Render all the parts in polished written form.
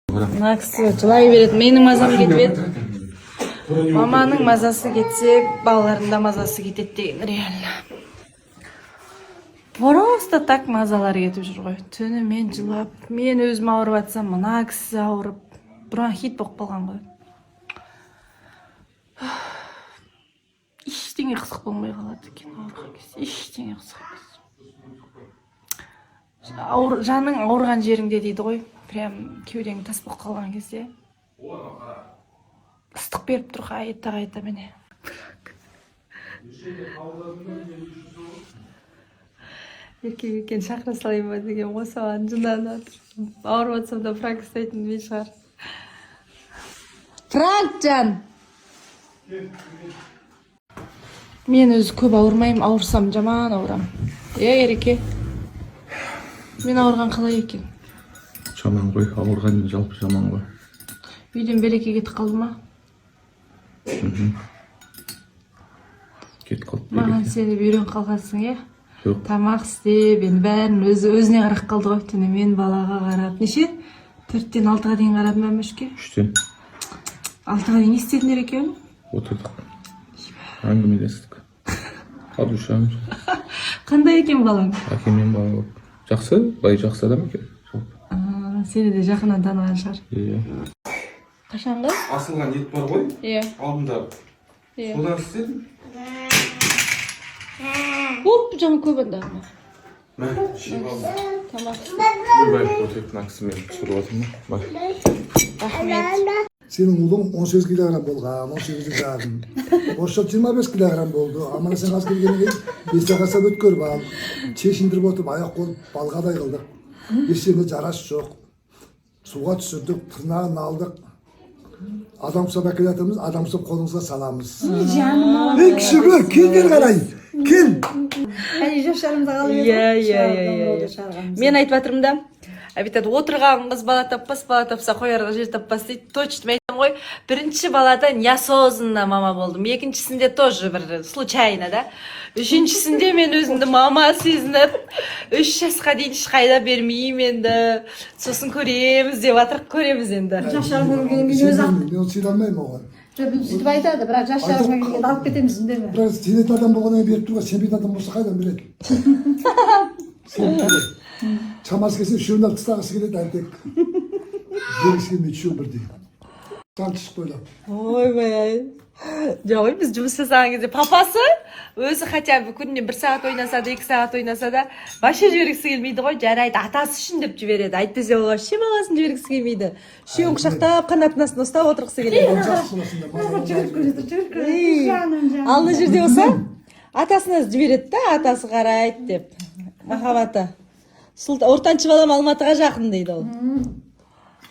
Naksı жылай берет. Менің мазам кетпеді. Маманың мазасы кетсе, балалардың да мазасы кетеді деген реально. Просто так мазалар кетіп жүр ғой. Түні мен жылап, мен өзім ауырып атсам, мына кісі ауырып, бронхит болып қалған ғой. Ештеңе қызық болмай қалады екен ауырған кезде. Ештеңе қызық емес. Жаның ауырған жеріңде дейді ғой. Прям кеудең тас болып қалған кезде. Ыстық беріп тұр қайта міне. Еркек екен шақыра салайын ба деген ғой, саған жынданып жатыр. Ауырып атсам да Франк істейтін мен шығар. Франк жан! Мен өзі көп ауырмаймын, ауырсам жаман ауырам. Ереке. Мен ауырған қалай екен? Жаман ғой, ауырған жалпы жаман ғой. Үйден Береке кетіп қалды ма? Кетіп қалды. Маған сені үйреніп қалғансың, е? Жоқ. Тамақ істеп, енді бәрін өзіне қарап қалды ғой. Түні мен балаға қарап. Неше? 4-тен 6-ға дейін қарадым ба Мөшке? 3-тен. 6-ға дейін не істедіңдер екеуін? Отырдық. Әңгімелестік. Қадушамыз. Қандай екен балаң? Әкемен бала болып. Жақсы, бай жақсы адам екен. Сені де жақыннан таныған шығар. Иә. Қашанғы? Асылған ет бар ғой. Иә. Алдында. Содан істедім. Оп, жаңа көп анда. Мә, жеп алдым. Тамақ. Бөлбай өтіп нақсымен түсіріп отырмын. Рахмет. Senin oğlun 18 kilogram болған, 18 жарым. Орысша 25 килограмм болды. Амана сен аз келгеннен кейін есте қасап өткөріп ал. Чешіндіріп отырып аяқ қолып балғадай қылдық. Ештеңе жарас жоқ. Суға түсірдік, тырнағын алдық. Адам ұстап әкеле жатырмыз, адам ұстап қолыңызға саламыз. Ей кішіге, кел бері қарай. Кел. Мен айтып жатырмын да. Әбитат отырған қыз бала тапса қоярға жер таппас дейді. Точно айтам ғой. Бірінші балада неосознанно мама болдым. Екіншісінде тоже бір случайно да. Үшіншісінде мен өзімді мама сезініп, 3 жасқа дейін ешқайда бермеймін енді. Сосын көреміз деп жатырық, көреміз енді. Мен сыйламаймын оған. Сөйтіп айтады, бірақ жас жарымға келгенде алып кетеміз үндеме. Бірақ сенетін адам болғаннан кейін беріп тұруға, сенбейтін адам болса қайдан береді? Çamaşır kesin şuradan tыстағысы келеді әнтек. Бергісі келмейді үшеу бірдей. Тартышып böyle. Ойбай. Жоқ, біз жұмыс жасаған кезде папасы өзі хотя бы күніне 1 сағат ойнаса да 2 сағат ойнаса да вообще жібергісі келмейді ғой. Жарайды, атасы үшін деп жібереді. Әйтпесе ол вообще баласын жібергісі келмейді. Үшеуін құшақтап қанаттың астына ұстап отырғысы келеді. Ал мына жерде болса атасына жібереді да, атасы қарайды деп. Махаббаты. Ортаншы балам Алматыға жақын дейді ол.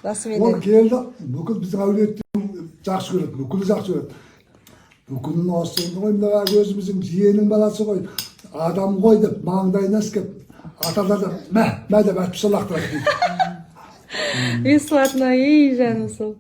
Ол келді, бүкіл біздің әулеттің жақсы көреді, бүкілі жақсы көреді. Бүкілін осы ойымдағы өзіміздің жиенің баласы ғой, адам ғой деп, маңдайына іскеп, аталарды мә деп әтпісі лақтырады дейді. Бесплатно, ей жаным сол.